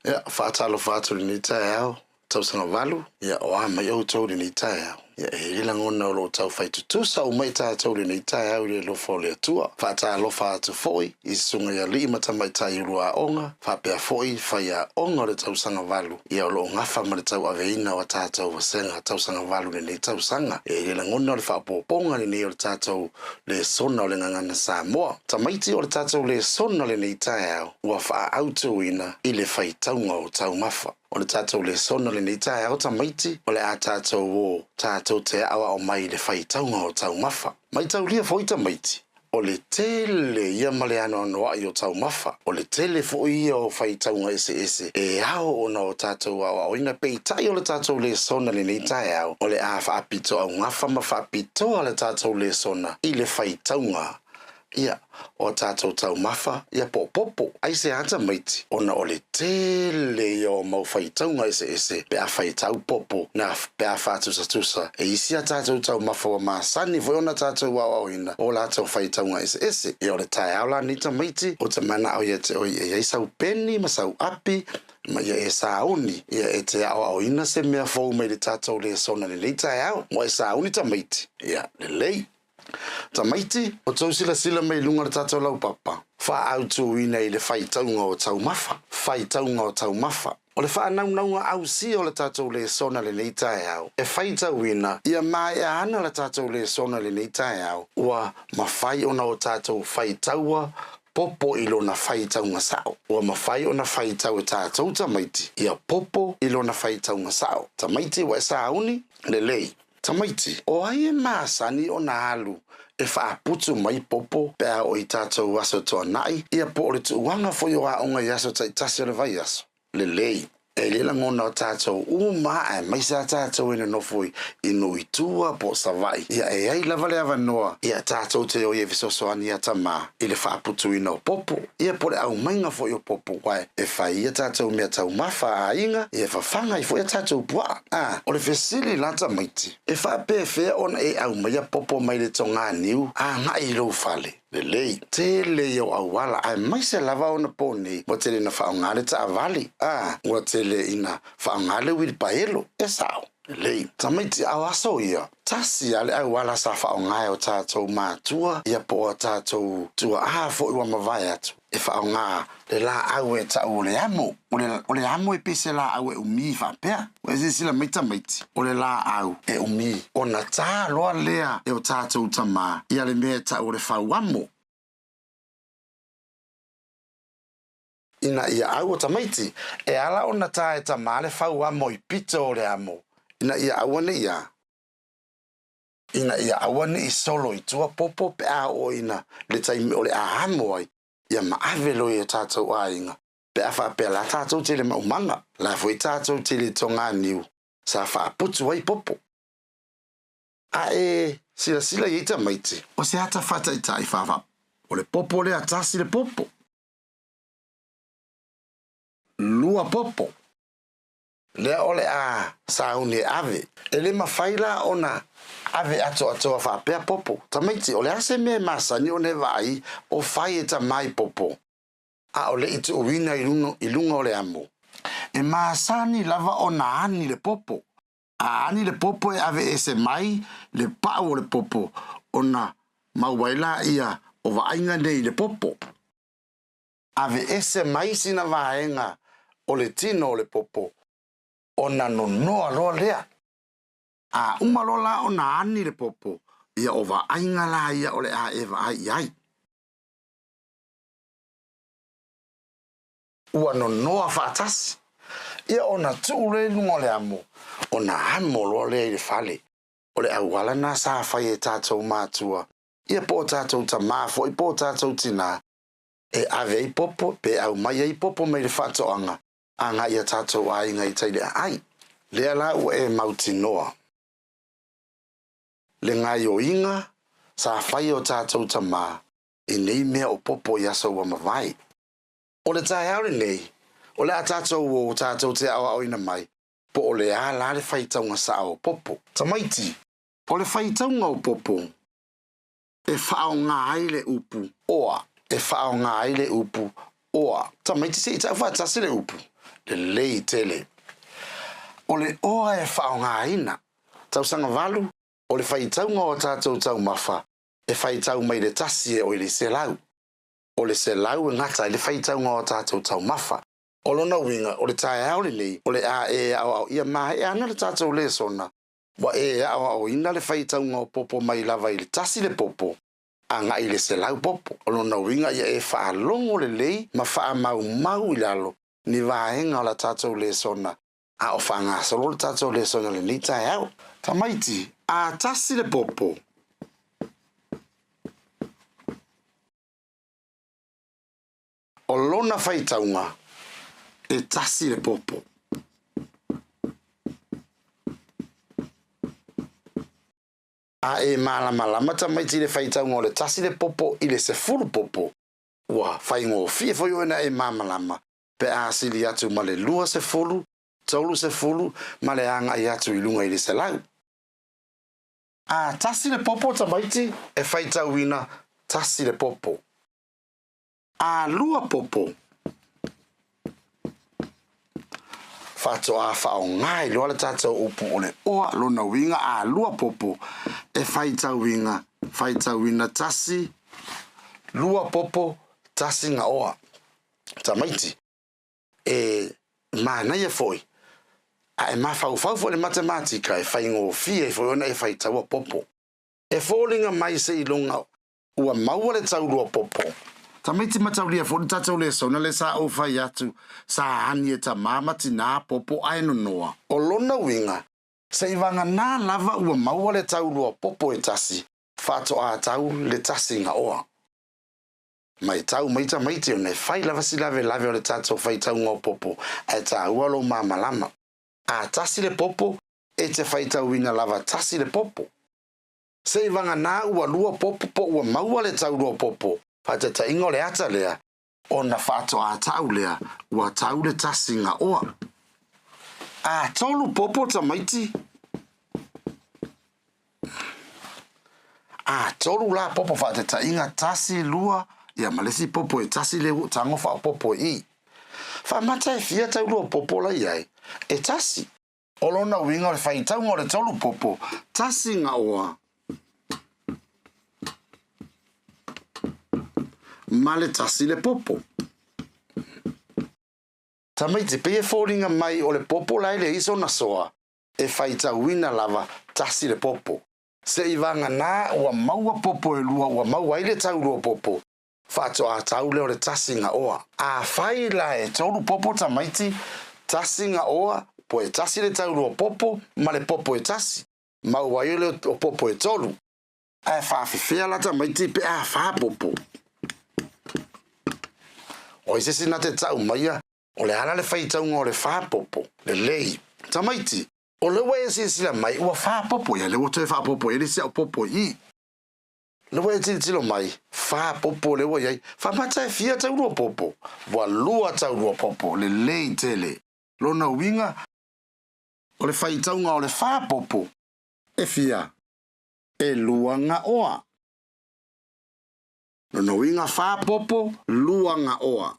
Ya fatalo fatu ni tayao tau sanga valu ya o mai o tau ni tayao ya hila ngona lo tau faitu tu sa umai tau ni tayao le lo fole tua fata lo fatu foi isunga ya lima tamai tai rua onga fa pe foi fa ya onga le tau sanga valu ya lo ngafa ma le tau aveina wa tau senga tau sanga valu ni tau sanga hila ngona le fa poponga ni le tau le sona le ngana sa mo tamaiti o le tau le sona le ni tayao wa fa auto ina ile fai tau tau mafa o le tātou le sona le nei tae au tamaiti o le a tātou o tātou te awa o mai le whai taunga o tau mafa. Mai tau lia fo i tamaiti. O le tele ia male ano anoa i o tau mafa. O le tele fo ia o whai taunga ese. E ao o na o tātou awa o ina pei tai o le tātou le sona le nei tae au. O le a whaapito au ngafa ma whaapito a le tātou le sona i le whai taunga. Ia, o tātou tau mafa, ia popo, ai se hata maiti. Ona o le tele o mau whaitaunga ese, pe a whaitau popo, na pe a whatusa. E isi a tātou tau mafa wa maasani, foi ona tātou wau ina, o la tau whaitaunga ese. E o le tae aula ni ta maiti, o ta mana au ia te oi, e sau peni, ma sau api, ma ia e sauni, ia e te au ina se mea fau mai le tātou le sona le nei tae au, mo e sauni ta maiti. Ia, le lei. Tamaiti, o tau sila mai lunga le tātou lau papa. Wha au tū ina i le whai taunga o tau mafa. Whai taunga o tau mafa. O le wha naunga au si o le tātou le sona le nei tae au. E whai tau ina, ia mai e ana le tātou le sona le nei tae au. Ua ma whai ona o tātou whai taua, popo ilo na whai taunga sao. Ua ma whai ona whai tau e tātou tamaiti. Ia popo ilo na whai taunga sao. Tamaiti wa e sauni, le lei. Tamaiti, o ai e maasani o na alu, e whaaputu mai popo, pēa o i tātou aso toa nai, ia po o le tuuanga fo yo a onga i aso tai tasi o le vai aso. Le lei, e lela ngona o tātou uma e maisa tātou ina nofoi inu i tua po savai. Ia e ai lava le avanoa, ia tātou te o i e visosoani a tama, i le whaaputu ina o popo. Ia po le au mainga fo i o popo, wae e whai ia tātou mea tau mafa a inga, ia whawhanga i fo ia tātou pua. O le fesili lata maiti, e whape e whea ona e au maia popo mai le tonga niu, a ngai lo fale. Le lei, te le o awala, ai mai se lava ona poni, mo te le na whaongale ta avali, wa te le ina whaongale wil paelo, e sao. Le lei, tamaiti au aso ia, tasi ale awala sa whaongae o tātou mātua, ia po o tātou tua fo iwa mawai atu. E whaonga le la au e ta o le amo, o le amo e pese la au e umi whapea, o e sila maita maiti, o le la au e umi, o na tā loa lea e o tātou tama, ia le mea ta o le whauamo. Ina ia au o tamaiti, e ala o na tā e tama le whauamo i pito o le amo, ina ia awane ia. Ina ia awane i solo i tua popo pe a o ina, le taimi o le ahamo ai, ia maavelo i tātou a inga. Pe a whapea la tātou te le maumanga, la fwoi tātou te le tonga niu, sa whaaputu ai popo. A e, sila i ita maiti, o se hata whata i tai whawa, o le popo le atasi le popo. Lua popo. Lea ole a sauni ave, e le mawhaila ona ave ato a whapea popo. Tamaiti, o le ase me masani o ne vai o whai e ta mai popo. A o le itu uwina i lunga o le amo. E masani lava o na ani le popo. A ani le popo e ave ese mai le pao o le popo. O na mauwaila ia o vainga nei le popo. Ave ese mai sina vaenga o le tino o le popo. O na nonoa loa lea. A umalola o na ani le popo. Ia o vainga la ia o le a eva ai. Ua nonoa whaatasi. Ia o na tuule lungo le amo. O na amo loa lea i le fale. O le awala na sa whai e tātou mātua. Ia po tātou ta mafo i po tātou tina. E ave i popo pe au mai i popo mai le whatoanga. Anga ia tātou a inga i taile ai. Lea la ua e mauti noa. Le ngai o inga, sa whai o tātou ta mā. I nei mea o popo i aso wa mawai. O le tae aure nei, o le a tātou o tātou te awa o ina mai. Po o le a la le whaitaunga sa o popo. Tamaiti, o le whaitaunga o popo. E whao ngā ai le upu. Oa, e whao ngā ai le upu. oa tamaiti se ta fa ta se le upu le lei tele o le oa e whaongaina tau sanga valu o le whaitaunga o tātou tau mafa e whaitau mai le tasi e o le selau o le selau e ngata le whaitaunga o tātou tau mafa o lona winga o le tae au le nei o le a e au ia maha e ana le tātou le sona wa e au ina le whaitaunga o popo mai lava i le tasi le popo anga i le selau popo o lona winga ia e whaalongo le lei ma wha mau i lalo ni vaenga o la tātou le sona a o whanga solo le tātou le sona le ni tae au tamaiti a tasi le popo o lona whaitaunga e tasi le popo a e malama tamaiti le whaitaunga o le tasi le popo i le se furu popo ua whaingo fie foi oena e malama pe a sili atu ma le lua se fulu taulu se fulu ma le anga i atu i lunga i le selau a tasi le popo tamaiti e whaitauina tasi le popo a lua popo fato a fao ngai lo le tatou upu o le oa lona winga a lua popo e whaitauina tasi lua popo tasi nga oa tamaiti e mana ia foi a e mafau fo le matematika e whaingo fie e foi ona e whaitaua popo e fōlinga mai se i longa ua maua le taurua popo tamaiti mataulia fo tatou le sona le sa o fai atu sa ani e ta mama tina popo ai no noa o lona winga se ivanga na lava ua maua le taurua popo e tasi fato a tau le tasi nga oa mai tau maita maiti o ne fai lava si lave o le tatou fai tau ngā popo e ta ua lo mamalama a tasi le popo e te fai tau ina lava tasi le popo se ivanga na ua lua popo po ua maua le taurua popo fa te ta ingo le ata lea o na fato a tau lea ua tau le tasi nga oa a tolu popo tamaiti a tolu la popo fa te ta inga tasi lua ia malesi popo e tasi le tango fa popo i fa mata e fia tau lua popo la iai e tasi o lona winga le fai tau ngore tolu popo tasi nga oa male tasi le popo tamaiti pe e fōringa mai o le popo lai le iso na soa e whaita wina lava tasi le popo se i vanga nā ua maua popo e lua ua maua i le taurua popo whato a tau leo le tasi nga oa a whai la e tauru popo tamaiti tasi nga oa po e tasi le taurua popo ma le popo e tasi maua i le o popo e tolu a whawhiwhea la tamaiti pe a wha popo o ise sina te tau maia o le ala le whaitaunga o le whapopo le lei tamaiti o le wea sila mai ua whapopo ia le woto e whapopo e le sia o popo i le wea tilo mai whapopo le wea iai whamata e fia taurua popo wa lua taurua popo le lei tele lona winga o le whaitaunga o le whapopo e fia e lua nga oa lona winga whapopo lua nga oa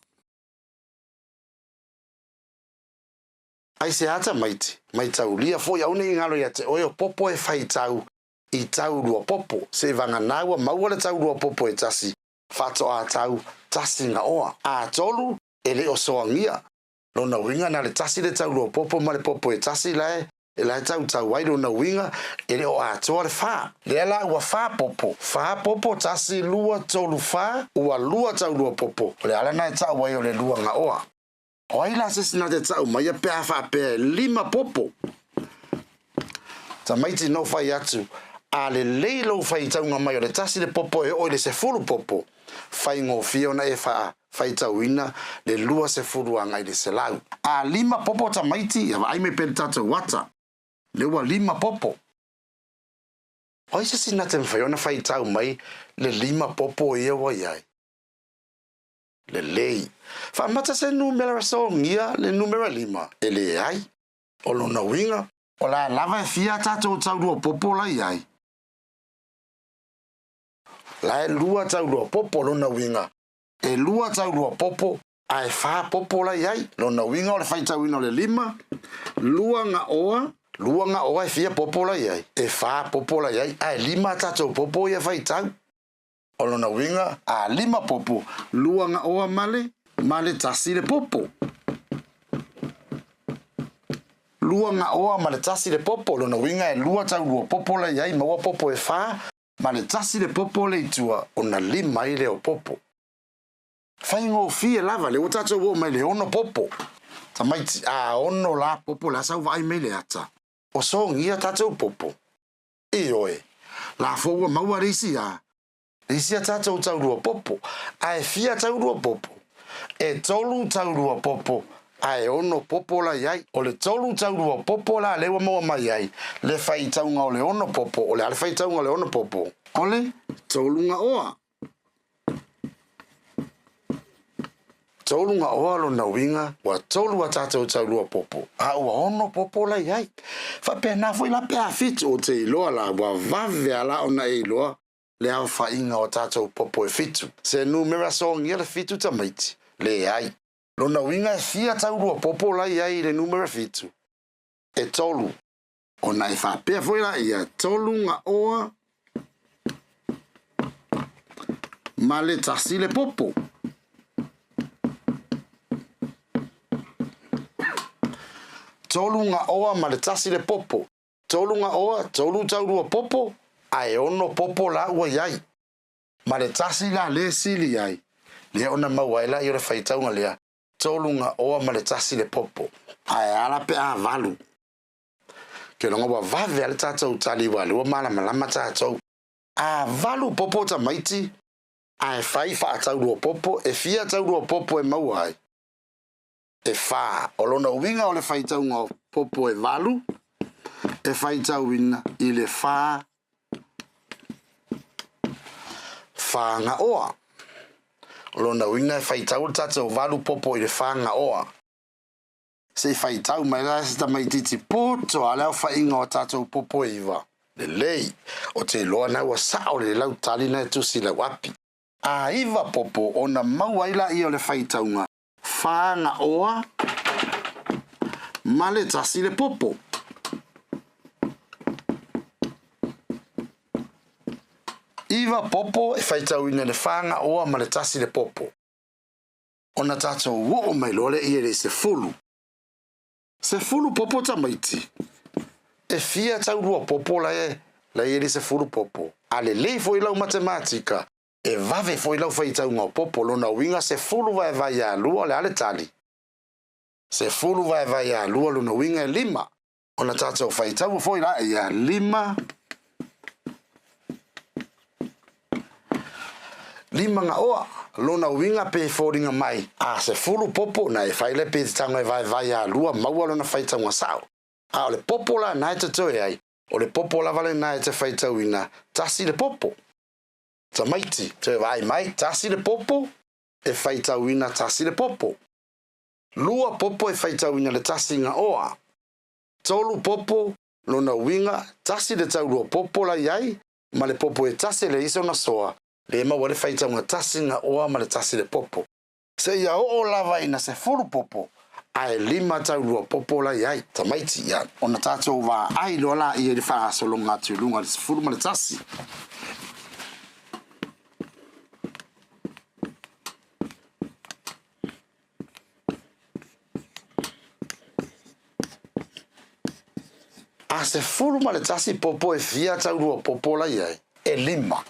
ai se ata maiti mai tau lia fo ya une ngalo ya te oyo popo e fai tau i tau lua popo se vanga naua maua le tau lua popo e tasi fato a tau tasi nga oa a tolu ele o soangia lona winga na le tasi le tau lua popo ma le popo e tasi lae e lai tau wai lona winga ele o a toa le fa le ala ua fa popo tasi lua tolu fa ua lua tau lua popo le ala na e tau wai o le lua nga oa o ai la sesina te tau mai pe a fa pe lima popo tamaiti no fai atu a le leilo fai tau nga mai o le tasi le popo e o le se fulu popo fai ngō fiona e fai tau ina le lua se fulu anga i le selau a lima popo tamaiti ia ai me pe tatu wata le ua lima popo o ai sesina te mwhaiona fai tau mai le lima popo e o iai le lei fa mata se numero so ngia le numero lima ele ai o lona winga o la lava e fia tatou taurua popo la iai la e lua taurua popo lona winga e lua taurua popo ai fa popo la yai lona winga o le faita wino le lima luanga oa e fia popo la yai e fa popo la yai ai lima tato popo ia faita o lona winga a lima popo luanga oa male tasi le popo luanga oa male tasi le popo lona winga e lua tau lua popo la yai maua popo e fa male tasi le popo le itua ona lima i le o popo faingo fie lava le utato wo mai le ono popo tamaiti a ono la popo la sau vai mai le ata o so ngia tato popo e oe la fowa maua risi a tato tau lua popo a e fia tau lua popo e tolu tau lua popo ai ono popo la yai o le tolu tau lua popo la lewa maua mai ai le fai tau nga o le ono popo o le ale fai tau nga le ono popo ole tolu nga oa tolu nga oa lo na winga wa tolu wa tatou tau lua popo a ua ono popo la yai fa pe na foi la pe a fitu o te iloa la wa vave ala ona e iloa le au fa inga o tatou popo e fitu se numera so ngia le fitu tamaiti le yai lo na winga e fia tau lua popo la yai le numera fitu e tolu ona e fa pe foi la ia tolu nga oa male tasi le popo tolu nga oa ma le tasi le popo tolu nga oa tolu tau lua popo ai ono popo la ua yai ma le tasi la le sili ai le ona mawaila i o le faitau nga lea tolu nga oa ma le tasi le popo ai ala pe a valu ke longa wa vave ale tatou tali wa lua malama tatou a valu popo tamaiti ai fai fa tau lua popo e fia tau lua popo e mawai e fa o lona winga o le faitau nga popo e valu e faitau wina i le fa nga oa o lona winga e faitau le tatou valu popo i le fa nga oa se faitau mai la se tamaititi poto a leo fainga o tatou popo e iwa le lei o te loa na ua sao le lau tali na e tusi le wapi a iwa popo o na mauaila i o le faitau nga fa nga oa male tasi le popo iwa popo e faitau ina le fa nga oa male tasi le popo ona tatou wo o mai lole i le se fulu popo tamaiti e fia tau lua popo la i le se fulu popo ale lei foi lau matematika e vave foi lau faitau nga popo lona winga se fulu vai a lua le ale tali se fulu vai a lua lona winga e lima ona tatou faitau foi la ia lima nga oa lona winga pe foringa mai a se fulu popo na e faile pe tanga vai a lua maua lona faitau nga sao a le popo la na te toe ai o le popo la vale na te faitau ina tasi le popo tamaiti te vai mai tasi le popo e faitau ina tasi le popo lua popo e faitau ina le tasi nga oa tolu popo lona winga tasi le tau lua popo la iai ma le popo e tasi le iso na soa le ma wale faitau nga tasi nga oa ma le tasi le popo se ia o lava ina se fulu popo ai lima tau lua popo la iai tamaiti ia ona tatou va ai lo la i le fa solonga tu lunga le fulu ma le tasi a se fulu ma le tasi popo e fia tau lua popo la iai e lima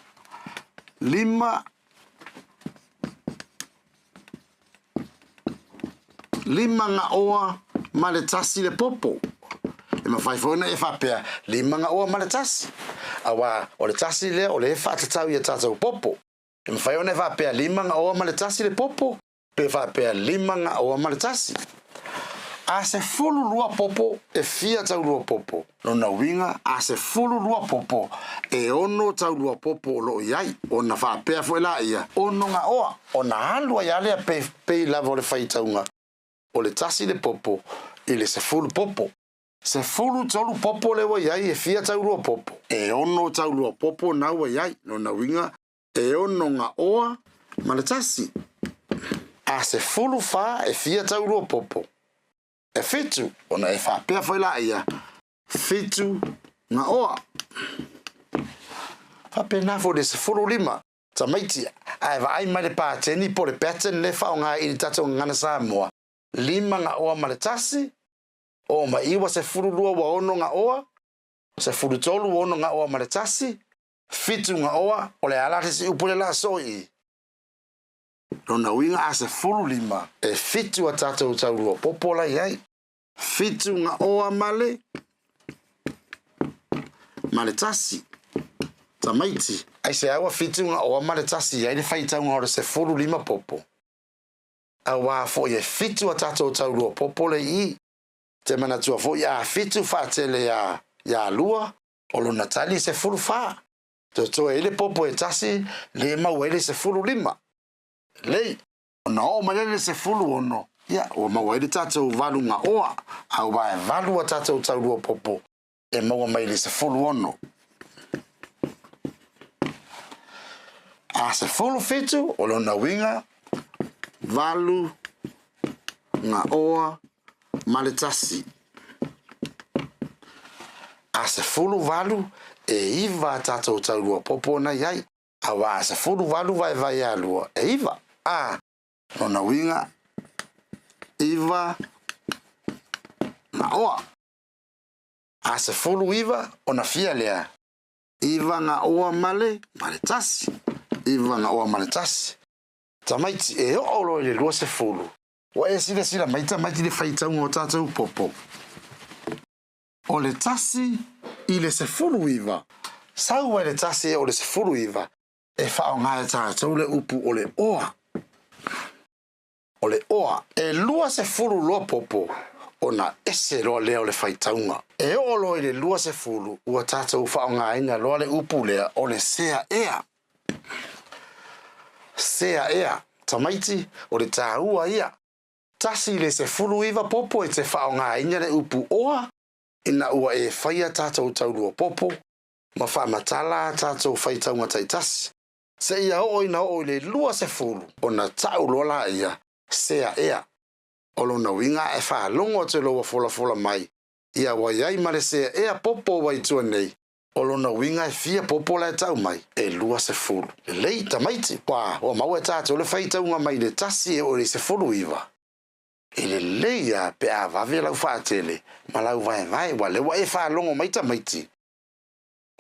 nga oa ma le tasi le popo e ma fai fona e fa pea lima nga oa ma le tasi awa o le tasi le o le fa tatau ia tatou popo e ma fai ona e fa pea lima nga oa ma le tasi le popo pe fa pea lima nga oa ma le tasi a se fulu lua popo e fia tau lua popo lona winga a se fulu lua popo e ono tau lua popo lo iai ona fa pea foi la ia ono nga oa ona alua ia lea pe lava o le faitaunga o le tasi le popo i le se fulu popo se fulu tolu popo le wa iai e fia tau lua popo e ono tau lua popo na wa iai lona winga e ono nga oa ma le tasi a se fulu fa e fia tau rua popo. E fitu, ona e fa pia foi la ia. Fitu nga oa. Fa pena fo de se fulu lima. Ta maiti, ai va ai male pa teni po le pattern le fa nga i tato ngana sa moa. Lima nga oa male tasi. O ma iwa se fulu lua wa ono nga oa. Se fulu tolu wa ono nga oa male tasi. Fitu nga oa, o le alate si upule la soi. Nona winga a se fulu lima. E fitu a tato utaurua popola iai. Fitu nga oa male. Male tasi. Tamaiti. Ai se awa fitu nga oa male tasi iai le faita nga ora se fulu lima popo. Awa fo ye fitu a tato utaurua popola i. Te mana tua fo ya fitu fa tele ya lua. Olo natali se fulu fa. Toto ele popo e tasi le mawele se fulu lima. Lei, ona o malele se fulu ono. Ya, o mawele tato valu nga oa. Au wae valu a tato taurua popo. E mawa maile se fulu ono. A se fulu fitu, o lona winga. Valu nga oa male tasi. A se fulu valu. E iwa tato taurua popo na iai. Awa se fulu valu vai alua. E iwa. Nona winga. Iwa. Na oa. A se fulu iwa. Ona fia lea. Iwa nga oa male. Male tasi. Iwa nga oa male tasi. Tamaiti e o olo le lua se fulu. Wa e sila maita maiti le faita ungo tato popo. O le tasi. Ile se fulu iwa. Sau le tasi o le se fulu iwa. E whao ngāia tātou le upu o le oa. O le oa. E lua se fulu loa popo. O na ese loa lea o le whaitaunga. E olo i le lua se fulu. Ua tātou whao ngāinga loa le upu lea o le sea ea. Sea ea. Tamaiti o le tāua ia. Tasi le se fulu iwa popo e te whao ngāinga le upu oa. Ina ua e whaia tātou taurua popo. Ma wha matala tātou whaitaunga taitasi. Se ia o ina o le lua se fulu. O na tau lola ia. Sea ea. O lona winga e wha longo te loa fola mai. Ia waiai mare sea ea popo waitua nei. O lona winga e fia popo la e tau mai. E lua se fulu. E lei tamaiti. Pā, o mau e tātou le whaitaunga mai le tasi e o le se fulu iwa. E le leia pe a vave lau whaatele. Ma lau vai wa le wa e wha longo mai tamaiti.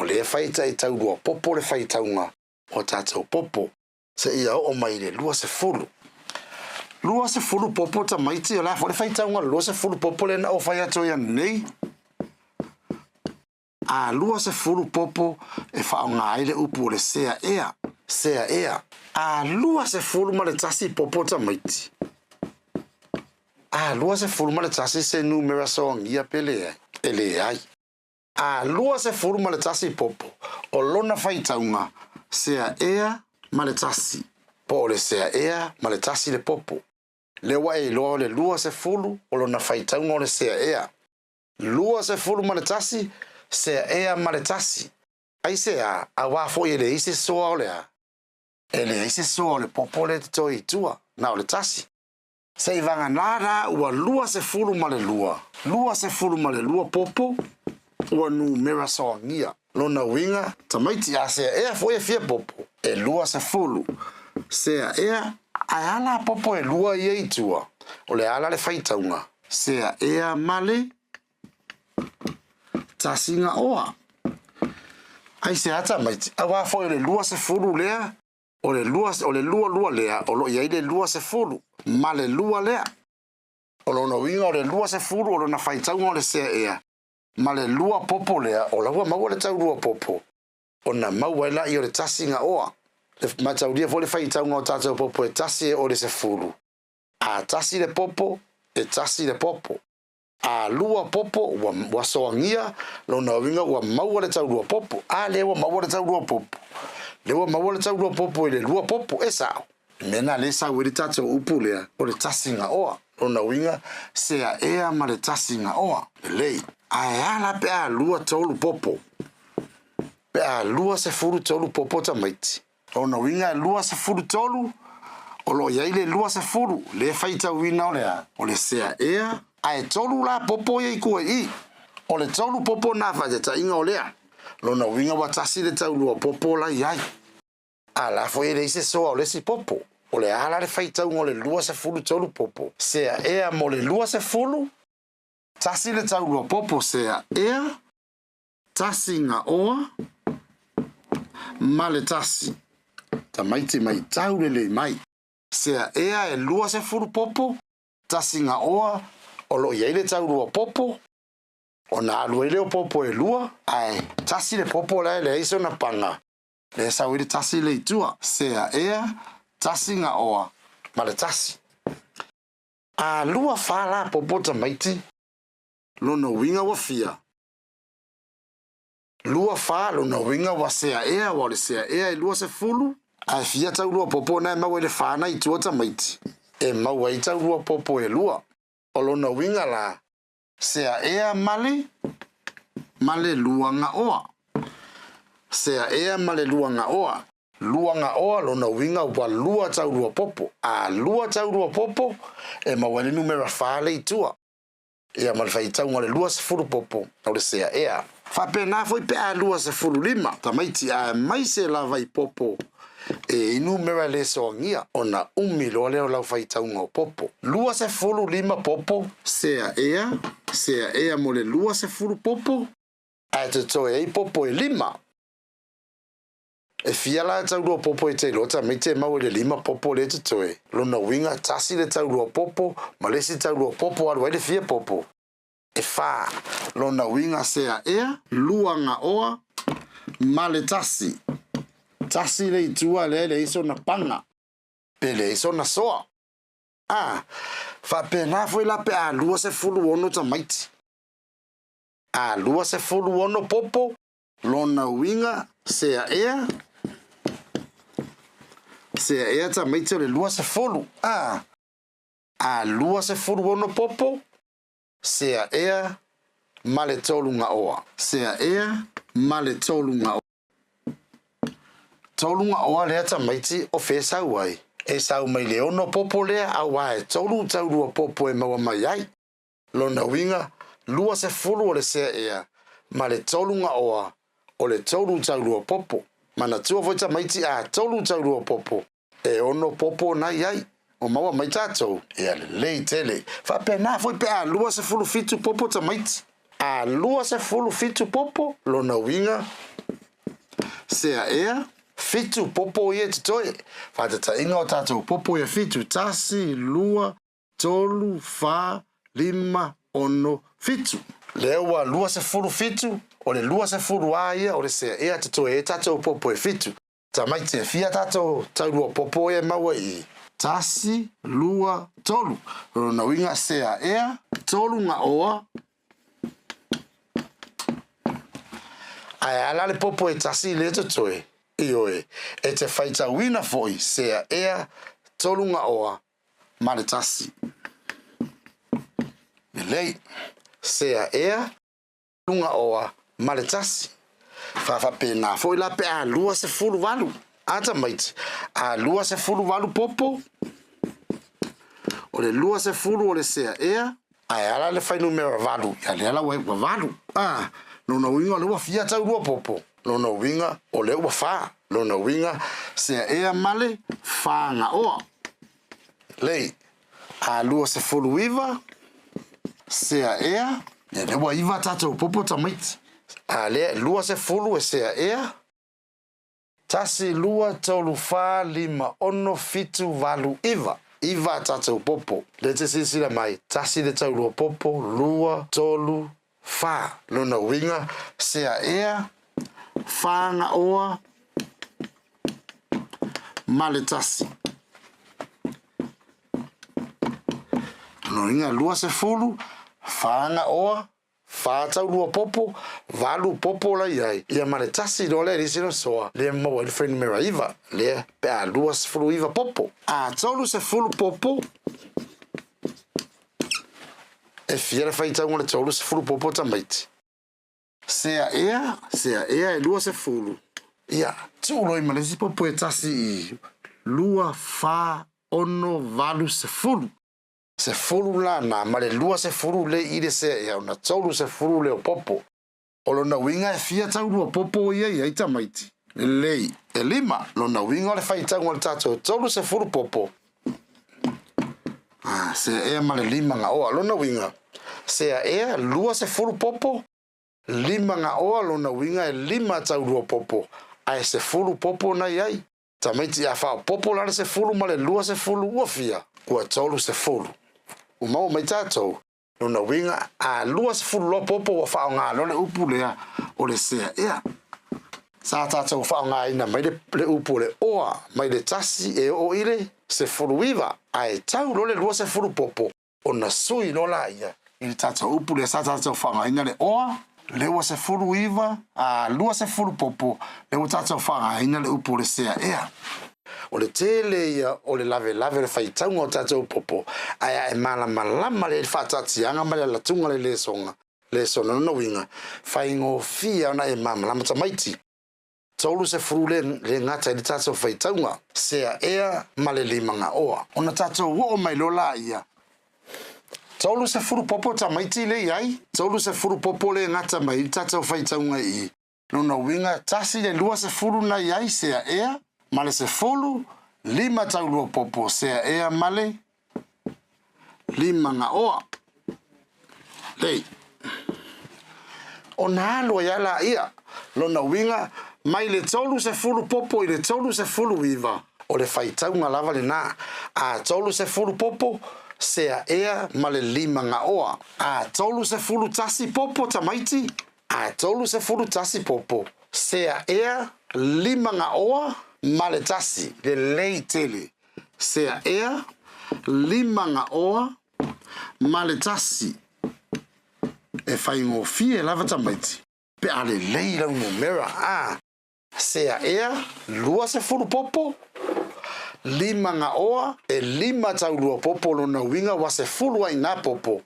O le whaita e taurua popo le whaitaunga. O tātou popo. Se ia o mai le lua se fulu. Lua se fulu popo tamaiti. O la fo le whaitaunga lua se fulu popo le na o whai ato ia nei. A lua se fulu popo e whao ngā ele upu o le sea ea. Sea ea. A lua se fulu ma le tasi popo tamaiti. A lua se fulu ma le tasi se numera soangia pele ele ai. A lua se fulu ma le tasi popo. O lona whaitaunga. Sea ea ma le tasi. Po le sea ea ma le tasi le popo. Le wa e loa le lua se fulu. O lona whaitaunga o le sea ea. Lua se fulu ma le tasi. Sea ea ma le tasi. Ai sea a wafo e le ise soa o le a. E le ise soa o le popo le toi tua. Na o le tasi. Se vanga nara ua lua se fulu ma le lua. Lua se fulu ma le lua popo. Ua numera soangia. Lona winga tamaiti a sea ea fo e fia popo. E lua se fulu. Sea ea ai ala popo e lua ia itua. O le ala le whaitaunga. Sea ea male tasinga oa. Ai se ata maiti. Awa fo e le lua se fulu lea. O le lua lea. O lo iai le lua se fulu. Ma le lua lea. O lona winga o le lua se fulu. O lona whaitaunga o le sea ea. Ma le lua popo lea. O laua maua le tau lua popo. O na maua ela i o le tasinga oa. Le matauria fo le whaitaunga o tātou popo e tasi e o le se fulu. A tasi le popo. E tasi le popo. A lua popo wa soangia. Lona winga wa maua le tau lua popo. A lewa maua le tau lua popo. Lewa maua le tau lua popo e le lua popo e sao. Mena le sao e le tātou upu lea. O le tasinga oa. Lona winga sea ea ma le tasinga oa. Lei. Ai ala pe a lua tolu popo. Pe a lua se furu tolu popo tamaiti. Lona winga lua se furu tolu. o lo ia ile lua se fulu le faita wina o le sea ea ai tolu la popo ia ku I o le tolu popo na fa ta inga o lea lo na winga wa tasi le tau lua popo la ia ala foi le se so o le si popo o le ala le faita o le lua se fulu tolu popo sea ea mo le lua se fulu tasi le tau lua popo sea ea tasi nga oa ma le tasi tamaiti mai tau le mai sea ea e lua se fulu popo tasi nga oa o lo ia ile tau lua popo o na alua ile o popo e lua ai tasi le popo le iso na panga le sa ile tasi le itua sea ea tasi nga oa ma le tasi a lua fala popo tamaiti lo no winga wa fia lua fa lo no winga wa sea ea wa le sea ea e lua se fulu ai fia tau lua popo na ma wele fa na itua tamaiti e ma wa tau lua popo e lua o lo no winga la sea ea male lua nga oa sea ea male lua nga oa lo na winga wa lua tau lua popo a lua tau lua popo e ma wale numera fale itua e a malfai tau ngale lua se furu popo o le sea ea fa pena foi pe a lua se furu lima tamaiti a mai se lava I popo e numera le soangia ona umilo leo lau fai tau ngau popo lua se furu lima popo sea ea mo le lua se furu popo a te toe e popo e lima e fia la tau lua popo e te lota me te mau le lima popo le te toe lona winga tasi le tau lua popo ma le si tau lua popo alu le fia popo e fa lona winga sea ea lua nga oa ma le tasi le itua le iso na panga pe le iso na soa fa pena foi la pe a lua se fulu ono tamaiti a lua se fulu ono popo lona winga sea ea tamaiti le lua se fulu a lua se fulu ono popo sea ea male tolu nga oa sea ea male tolu nga tolunga oa lea tamaiti o fesa uai e sau mai le ono popo lea awa e tolu tau lua popo e maua mai ai lona winga lua se fulu o le sea ea ma le tolunga oa o le tolu tau lua popo mana tua foi tamaiti a tolu tau lua popo e ono popo nai ai o maua mai tatou e ale lei tele fa pena foi pe a lua se fulu fitu popo tamaiti a lua se fulu fitu popo lona winga sea ea fitu popo ye te toe fa te tainga o tatou popo ye fitu tasi lua tolu fa lima ono fitu lewa lua se fulu fitu o le lua se fulu aia o le sea ea te toe e tatou popo ye fitu tamaiti e fia tatou taulua popo ye maua I tasi lua tolu na winga sea ea tolu nga oa ai ala le popo e tasi le te toe ioe e te faita wina foi sea ea tolu nga oa ma le tasi lei sea ea lunga oa ma le tasi fa pena foi la pe a lua se fulu valu ata mait a lua se fulu valu popo o le lua se fulu o le sea ea ai ala le fai numero valu ya le ala we valu no winga lua fia tau lua popo no winga o le ua fa no winga sea ea male fa nga oa lei a lua se fulu iva sea ea e le ua iva tatou popo tamait a le lua se fulu e sea ea tasi lua tolu fa lima ono fitu valu iva tatou popo le te sisila mai tasi le tau lua popo lua tolu fa lona winga sea ea fa nga oa male tasi lona winga lua se fulu fa nga oa fa tau lua popo valu popo la iai ia male tasi do le risino soa le mo el friend mera iva le pe a lua se fulu iva popo a tolu se fulu popo e fiera fai tau ngole tolu se fulu popo tamaiti sea ea e lua se fulu ia tu loi male si popo e tasi lua fa ono valu se fulu. Se fulu lana ma le lua se fulu le i le se ia ona tolu se fulu le o popo. O lona winga e fia tau lua popo ia i tamaiti. Lei e lima lona winga o le faitau o le tatou tolu se fulu popo. Se ea ma le lima nga oa lona winga. Se ea lua se fulu popo. Lima nga oa lona winga e lima tau lua popo. Ai se fulu popo na iai. Tamaiti a fao popo lana se fulu ma le lua se fulu ua fia. Ua tolu se fulu. Umau mai tatou. Lona winga a lua se fulu lo popo wa fao ngā lole upu lea o le sea ea. Sa tatou fao ngā ina mai le upu le oa mai le tasi e o ile se fulu iwa. Ai tau lole lua se fulu popo. O na sui lola ia. Ili tatou upu le sa tatou fao ngā ina le oa. Le ua se fulu iwa. A lua se fulu popo. Le ua tatou fao ngā ina le upu le sea ea. O le tele ia o le lave le faitaunga o tatou popo. Aia e malama le whaatatianga ma le latunga le songa. Le sona no winga. Whaingo fia ona e malama tamaiti. Tolu se furu le ngata i le tatou faitaunga. Sea ea ma le limanga oa. Ona tatou o mai lola ia. Tolu se furu popo tamaiti le iai. Tolu se furu popo le ngata mai i tatou faitaunga i. Nona winga tasi le lua se furu na iai sea ea. Male se fulu, lima tau lua popo, sea ea male, lima nga oa. Lei. O na alua yala ia, lona winga, mai le tolu se fulu popo i le tolu se fulu iwa. O le faitau nga lava le na, a tolu se fulu popo, sea ea male lima nga oa. A tolu se fulu tasi popo tamaiti, a tolu se fulu tasi popo, sea ea lima nga oa. Maletasi le lei tele sea ea lima nga oa maletasi e whaingo fie lava tamaiti pe ale lei lau numera sea ea lua se fulu popo lima nga oa e lima tau lua popo lona winga wa se fulu ai na popo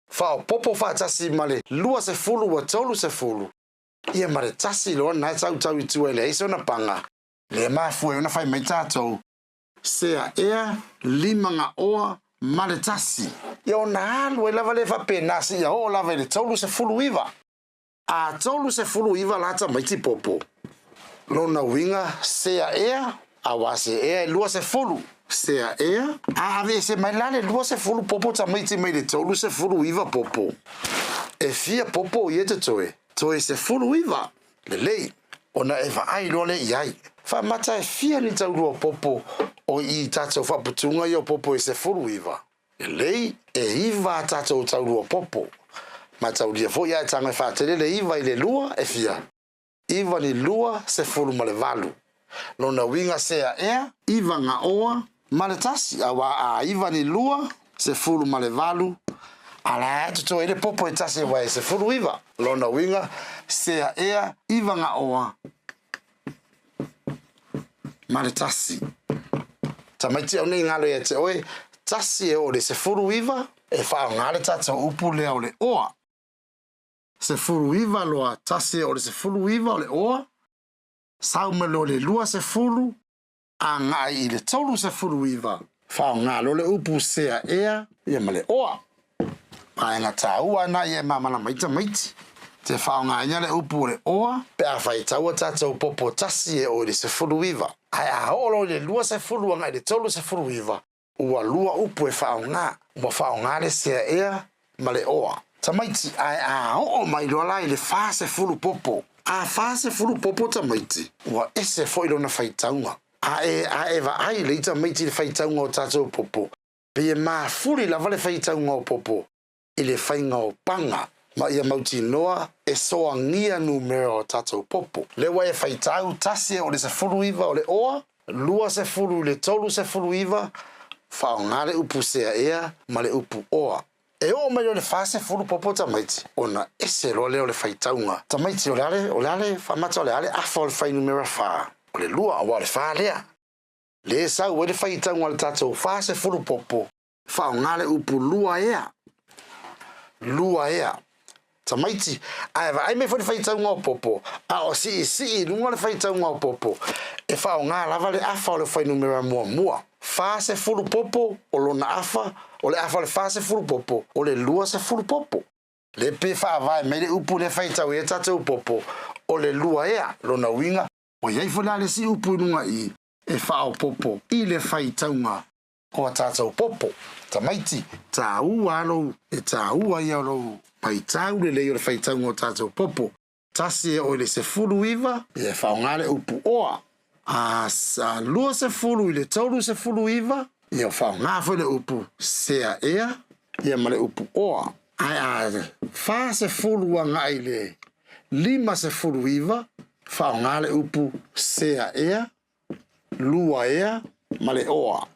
fao popo whaatasi male lua se fulu wa tolu se fulu ia maletasi loa nai tau i tua ele eiso na panga le mafue ona fai mai tatou. Sea ea lima nga oa maletasi. Ia ona alu e lava le whapenasi ia o lava le tolu se fulu iwa. A tolu se fulu iwa lata maiti popo. Lona winga sea ea a wase ea lua se fulu. Sea ea a ave se mai lale lua se fulu popo ta maiti mai le tolu se fulu iwa popo. E fia popo i te toe. Toe se fulu iwa. Le lei. Ona eva ai lole iai. Fa mata e fia ni tau lua popo o i tatou whaputunga i o popo e se furu iwa. E lei e iwa tatou tau lua popo. Ma tau lia fo ia e tanga e whaatele le iwa i le lua e fia. Iwa ni lua se furu ma le valu. Lona winga sea ea, iwa nga oa, ma le tasi. Awa a iwa ni lua se furu ma le valu. Ala e tuto e le popo e tasi wa e se furu iwa. Lona winga sea ea, iwa nga oa. Mare tasi. Tamaiti au nei ngalo e te oe, tasi e o le se furu iwa, e whao ngale tata upu lea o le oa. Se furu iwa loa tasi e o le se furu iwa o le oa, saume lo le lua se furu, a ngai i le tolu se furu iwa. Whao ngalo le upu sea ea, ia ma le oa. Paenga tā ua na ia mamana maita maiti. Te whao ngā inga le upu le oa, pe a whai taua tātou popo tasi e o le se furu iwa. Ai a holo le lua se furu anga i le tolu se furu iwa. Ua lua upu e whao ngā. Ua whao ngā le sea ea ma le oa. Tamaiti ai a o mai loa lai le wha se furu popo. A wha se furu popo tamaiti. Ua ese fo ilo na whai taunga. A e wa ai le ita maiti le whai taunga o tātou popo. Pe e maa furi lava le whai taunga o popo. I le whainga o panga. Ma ia mauti noa e soa ngia numero o tātou popo. Le wai e whaitau tasi o le se furu iwa o le oa, lua se furu le tolu se furu iwa, whao ngā le upu sea ea, ma le upu oa. E o mai o le wha se furu popo tamaiti, ona ese loa leo le whaitaunga. Tamaiti o le ale, whamata o le ale, afa o le whai numero wha. O le lua o le wha lea. Le sau e le whaitaunga le tātou wha se furu popo, whao ngā le upu lua ea. Lua ea. tamaiti ai me foi fai tau ngā popo a o si lunga le fai tau ngā popo e whao ngā lava le afa o le whai numera mua fa se fulu popo o lona afa o le afa le fa se fulu popo o le lua se fulu popo le pe wha vai me le upu le whai tau e tatou popo o le lua ea lona winga o iei fula le si upu nunga i e whao popo i le whai taunga o a tatou popo tamaiti ta ua alo e ta ua ia alo pai tau le leo le whai taunga o tatou popo tasi e o le se fulu iwa e whao ngale upu oa a lua se fulu i le tauru se fulu iwa e o whao ngā fo le upu sea ea ia ma le upu oa ai a fa se fulu a ngai le lima se fulu iwa whao ngā le upu sea ea lua ea ma le oa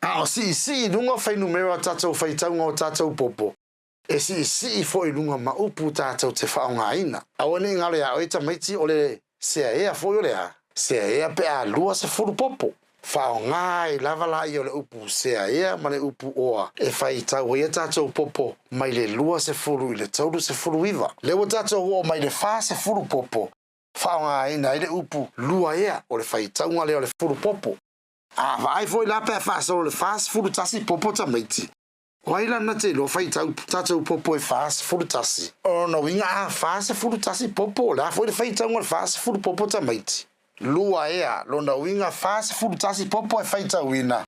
a o si lunga whai numera tatou whai taunga o tatou popo e si fo i lunga ma upu tatou te whao ngā ina a wane ngale a oita maiti o le sea ea fo i o lea sea ea pe a lua se fulu popo whao ngā i lava la i o le upu sea ea ma le upu oa e whai tau ia tatou popo mai le lua se fulu i le tauru se fulu iwa lewa tatou o mai le wha se fulu popo whao ngā ina i le upu lua ea o le whai taunga leo le fulu popo a vai foi la pe fa so le fast food tasi popo tamaiti waila na te lo fai tau popo e fast food tasi o no winga fast food tasi popo la foi le fai tau fast food popo tamaiti lua ea lo na winga fast food tasi popo e fai tau wina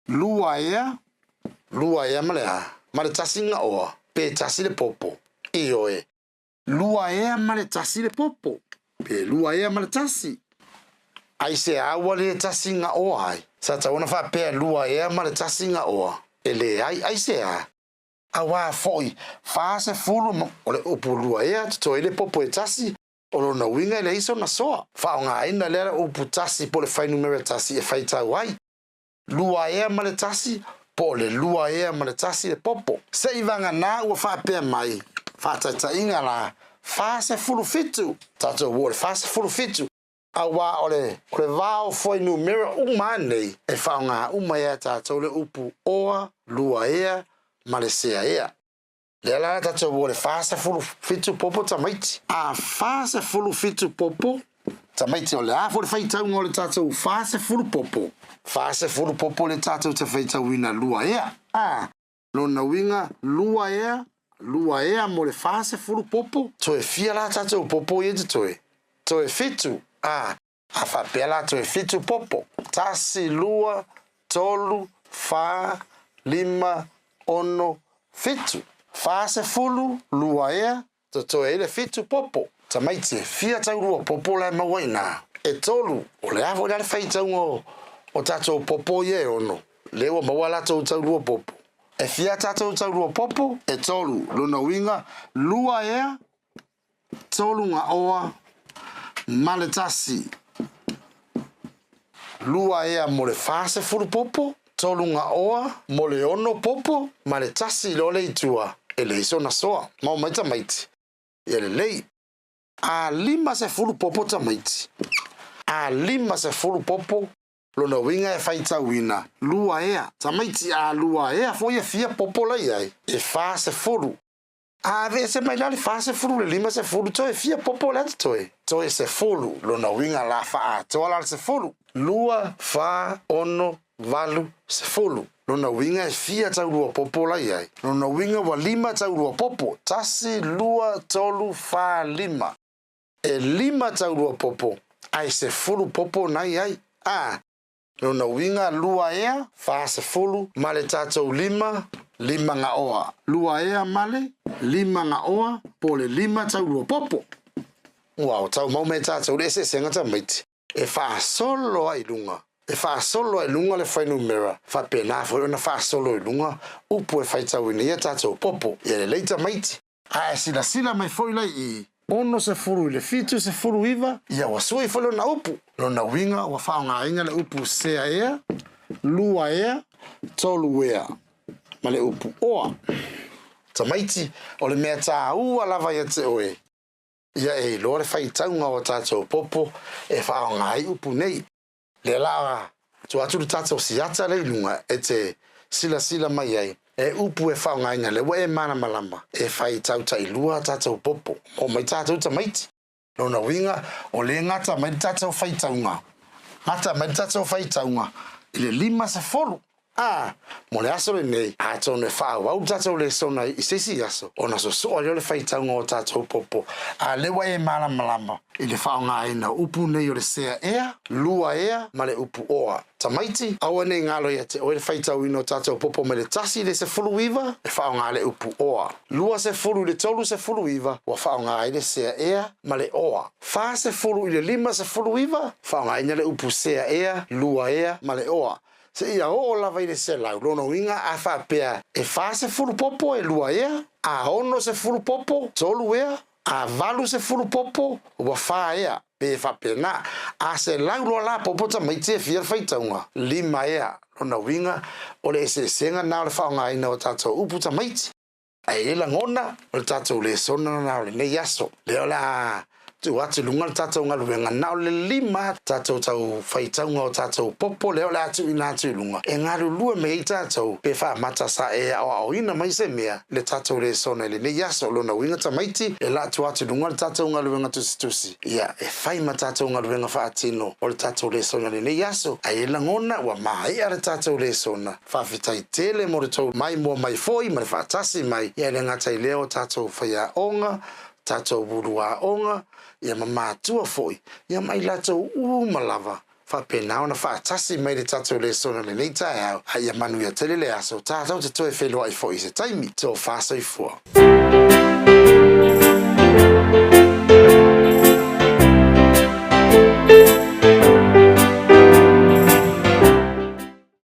lua ea male tasi nga o pe tasi le popo io e lua ea male tasi le popo pe lua ea male tasi ai se awa le tasi nga oa ai. Sa ta wana wha pēr lua ea ma le tasi nga oa. E le ai se a. A wā foi. Wha se fulu o le upu lua ea to ele popo e tasi. O lo na winga ele iso na soa. Wha o ngā ina lera upu tasi po le whai numera tasi e whai tau ai. Lua ea ma le tasi po le lua ea ma le tasi le popo. Se i vanga nā ua wha pēr mai. Wha taita inga la. Wha se fulu fitu. Tato wō le wha se fulu fitu. A wā ole vāo foi numera nei e whao ngā ea tātou le upu oa, lua ea, ma le sea ea. Le ala tātou o le whāsa fulu fitu popo tamaiti. A whāsa fulu fitu popo tamaiti o le a fo le whaitau ngō le tātou whāsa fulu popo. Whāsa fulu popo le tātou te whaitau wina lua ea. A lona winga lua ea mo le whāsa fulu popo. Toe fia la tātou popo e te toe. Toe fitu. A whapela to e fitu popo. Tasi, lua, tolu, wha, lima, ono, fitu. Wha se fulu, lua ea, to e le fitu popo. Tamaiti e fia taurua popo lai mawaina. E tolu, o le awo le whaitaungo o tatou popo ye ono. Lewa mawala taurua popo. E fia taurua popo, e tolu, luna winga, lua ea, tolu nga oa, male tasi lua ea mo le fase fulu popo tolu nga oa mo le ono popo male tasi lo le itua e le iso na soa mau maita maiti e le lei a lima se fulu popo tamaiti a lima se fulu popo lo na winga e faita wina lua ea tamaiti a lua ea fo e fia popo lai ai e fase fulu a vese mai lale fase fulu le lima se fulu toe fia popo le toe se fulu lo na winga la fa a toe la se fulu lua fa ono valu se fulu lo na winga e fia taurua popo la ai lo na winga wa lima taurua popo tasi lua tolu fa lima e lima taurua popo ai se fulu popo nai ai a lo na winga lua ea fa se fulu male tatou lima nga oa lua ea male lima nga oa po le lima taurua popo wow tau mau me tatou le se senga tamaiti e fa solo ai lunga le whai numera fa pena fo na fa solo ai lunga upu e whai tau ina ia tatou popo e le leita maiti a sila mai foi lai i ono se furu i le fitu se furu iwa ia wasui fo na upu lo na winga wa whao ngā inga le upu sea ea lua ea tolu ea ma le upu oa tamaiti o le mea tā ua lava ia te oe ia e loa le whaitaunga o tātou popo e whao ngā upu nei le lawa tu atu le tātou siata le lunga e te sila mai ai e upu e whaongainga le e mana malama e whai tau tai lua tātou popo o mai tātou tamaiti. Nona winga o le ngata mai tātou whai taunga. Ngata mai tātou whai taunga i le 5 mo le aso le nei a tone whao au tātou le sona i sisi aso o na so soa leo le whai taunga o tātou popo a lewa e mana malama i le whaonga e na upu nei o le sea ea, lua ea, ma le upu oa. Tamaiti, awa nei ngalo ia te o le whaitau ino tātou popo me le tasi le se fulu iwa, le whaonga le upu oa. Lua se fulu le tolu se fulu iwa, wa whaonga i le sea ea, ma le oa. Wha se fulu i le 5 se fulu iwa, whaonga ina le upu sea ea, lua ea, ma le oa. Se ia o lava i le se lau, lono winga a whapea e wha se fulu popo e lua ea, a ono se fulu popo, tolu ea, a valu se fulu popo, wa wha ea. Pe whapena, a se laulo la popo tamaiti e fia whaitaunga. 5 ea, lona winga, o le se senga nao le whaonga ina o tātou upu tamaiti. Ai e la ngona, o le tātou le sona nao le nei aso. Leo la, tu atu lunga le tātou ngaluenga nao le 5 tātou tau whaitaunga o tātou popo leo le atu ina atu lunga. E ngaru lua me i tātou, pe wha mata sa e au ina mai se mea, le tātou le sona le nei aso, lona winga tamaiti, e la tu atu lunga le tātou ngaluenga tusi. Ia, e whai ma tātou ngaluenga wha atino, o le tātou le sona le nei aso, ai e la ngona, wa mai a le tātou le sona. Whawhitai tele mo le tau mai mua mai foi, ma le whaatasi mai, ia le ngatai leo tātou whaia onga, tātou burua onga, ia mamatua foi, ia mai latou malava. Whapena ona whaatasi mai le tātou le sona le nei tae au, ai ia manu ia tele le aso, tātou te toe whelua i foi se taimi, tō whaasai fua.